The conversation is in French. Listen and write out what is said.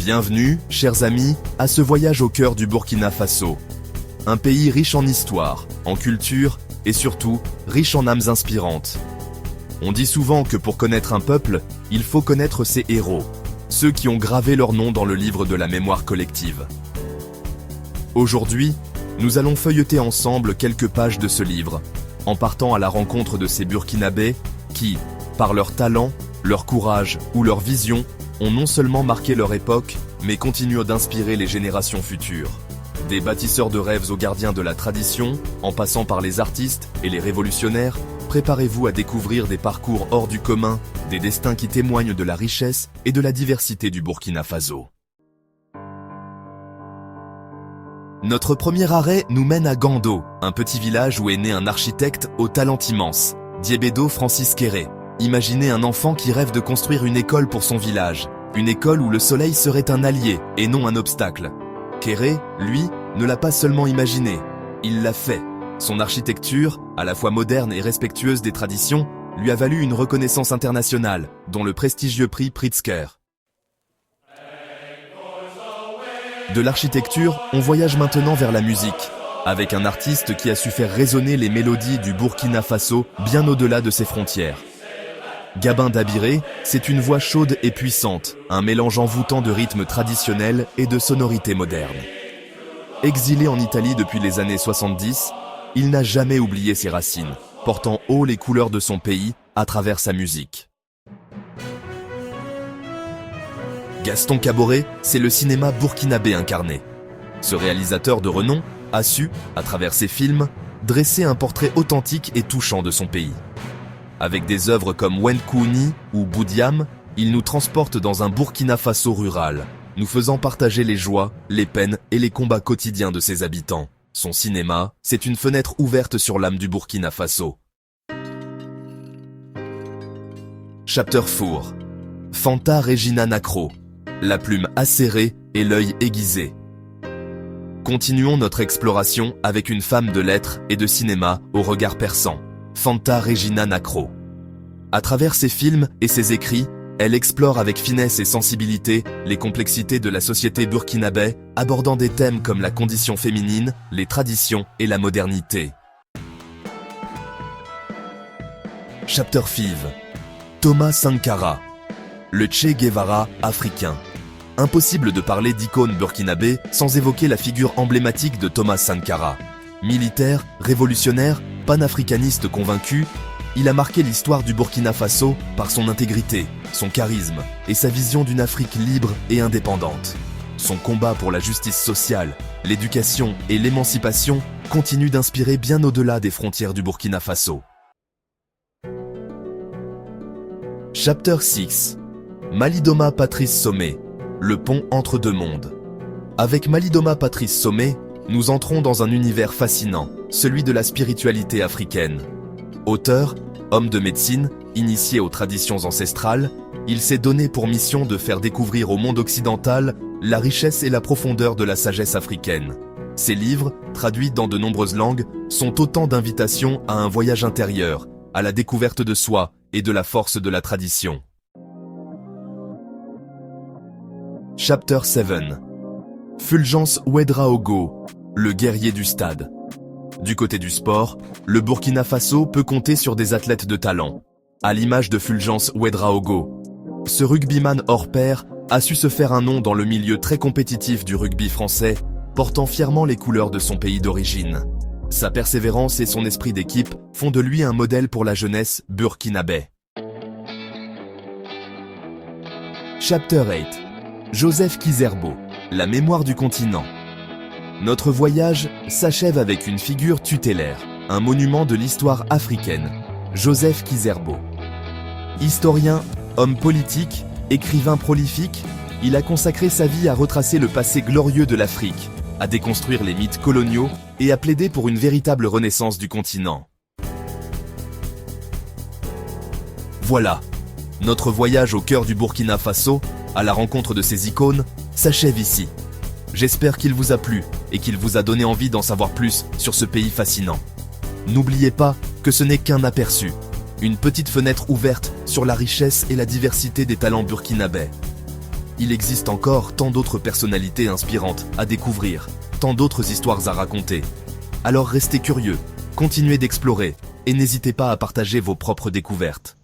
Bienvenue, chers amis, à ce voyage au cœur du Burkina Faso. Un pays riche en histoire, en culture et surtout riche en âmes inspirantes. On dit souvent que pour connaître un peuple, il faut connaître ses héros, ceux qui ont gravé leur nom dans le livre de la mémoire collective. Aujourd'hui, nous allons feuilleter ensemble quelques pages de ce livre, en partant à la rencontre de ces Burkinabés qui, par leur talent, leur courage ou leur vision, ont non seulement marqué leur époque, mais continuent d'inspirer les générations futures. Des bâtisseurs de rêves aux gardiens de la tradition, en passant par les artistes et les révolutionnaires, préparez-vous à découvrir des parcours hors du commun, des destins qui témoignent de la richesse et de la diversité du Burkina Faso. Notre premier arrêt nous mène à Gando, un petit village où est né un architecte au talent immense, Diébedo Francis Kéré. Imaginez un enfant qui rêve de construire une école pour son village, une école où le soleil serait un allié et non un obstacle. Kéré, lui, ne l'a pas seulement imaginé, il l'a fait. Son architecture, à la fois moderne et respectueuse des traditions, lui a valu une reconnaissance internationale, dont le prestigieux prix Pritzker. De l'architecture, on voyage maintenant vers la musique, avec un artiste qui a su faire résonner les mélodies du Burkina Faso bien au-delà de ses frontières. Gabin Dabiré, c'est une voix chaude et puissante, un mélange envoûtant de rythmes traditionnels et de sonorités modernes. Exilé en Italie depuis les années 70, il n'a jamais oublié ses racines, portant haut les couleurs de son pays à travers sa musique. Gaston Kaboré, c'est le cinéma burkinabé incarné. Ce réalisateur de renom a su, à travers ses films, dresser un portrait authentique et touchant de son pays. Avec des œuvres comme Wenkouni ou Boudiam, il nous transporte dans un Burkina Faso rural, nous faisant partager les joies, les peines et les combats quotidiens de ses habitants. Son cinéma, c'est une fenêtre ouverte sur l'âme du Burkina Faso. Chapter 4. Fanta Regina Nacro, la plume acérée et l'œil aiguisé. Continuons notre exploration avec une femme de lettres et de cinéma au regard perçant, Fanta Regina Nacro. À travers ses films et ses écrits, elle explore avec finesse et sensibilité les complexités de la société burkinabé, abordant des thèmes comme la condition féminine, les traditions et la modernité. Chapter 5. Thomas Sankara, le Che Guevara africain. Impossible de parler d'icône burkinabé sans évoquer la figure emblématique de Thomas Sankara. Militaire, révolutionnaire, panafricaniste convaincu, il a marqué l'histoire du Burkina Faso par son intégrité, son charisme et sa vision d'une Afrique libre et indépendante. Son combat pour la justice sociale, l'éducation et l'émancipation continue d'inspirer bien au-delà des frontières du Burkina Faso. Chapter 6. Malidoma Patrice Somé, le pont entre deux mondes. Avec Malidoma Patrice Somé, nous entrons dans un univers fascinant, celui de la spiritualité africaine. Auteur, homme de médecine, initié aux traditions ancestrales, il s'est donné pour mission de faire découvrir au monde occidental la richesse et la profondeur de la sagesse africaine. Ses livres, traduits dans de nombreuses langues, sont autant d'invitations à un voyage intérieur, à la découverte de soi et de la force de la tradition. Chapter 7. Fulgence Ouedraogo, le guerrier du stade. Du côté du sport, le Burkina Faso peut compter sur des athlètes de talent, à l'image de Fulgence Ouedraogo. Ce rugbyman hors pair a su se faire un nom dans le milieu très compétitif du rugby français, portant fièrement les couleurs de son pays d'origine. Sa persévérance et son esprit d'équipe font de lui un modèle pour la jeunesse burkinabé. Chapter 8. Joseph Kizerbo, la mémoire du continent. Notre voyage s'achève avec une figure tutélaire, un monument de l'histoire africaine, Joseph Kizerbo. Historien, homme politique, écrivain prolifique, il a consacré sa vie à retracer le passé glorieux de l'Afrique, à déconstruire les mythes coloniaux et à plaider pour une véritable renaissance du continent. Voilà, notre voyage au cœur du Burkina Faso, à la rencontre de ces icônes, s'achève ici. J'espère qu'il vous a plu et qu'il vous a donné envie d'en savoir plus sur ce pays fascinant. N'oubliez pas que ce n'est qu'un aperçu, une petite fenêtre ouverte sur la richesse et la diversité des talents burkinabés. Il existe encore tant d'autres personnalités inspirantes à découvrir, tant d'autres histoires à raconter. Alors restez curieux, continuez d'explorer, et n'hésitez pas à partager vos propres découvertes.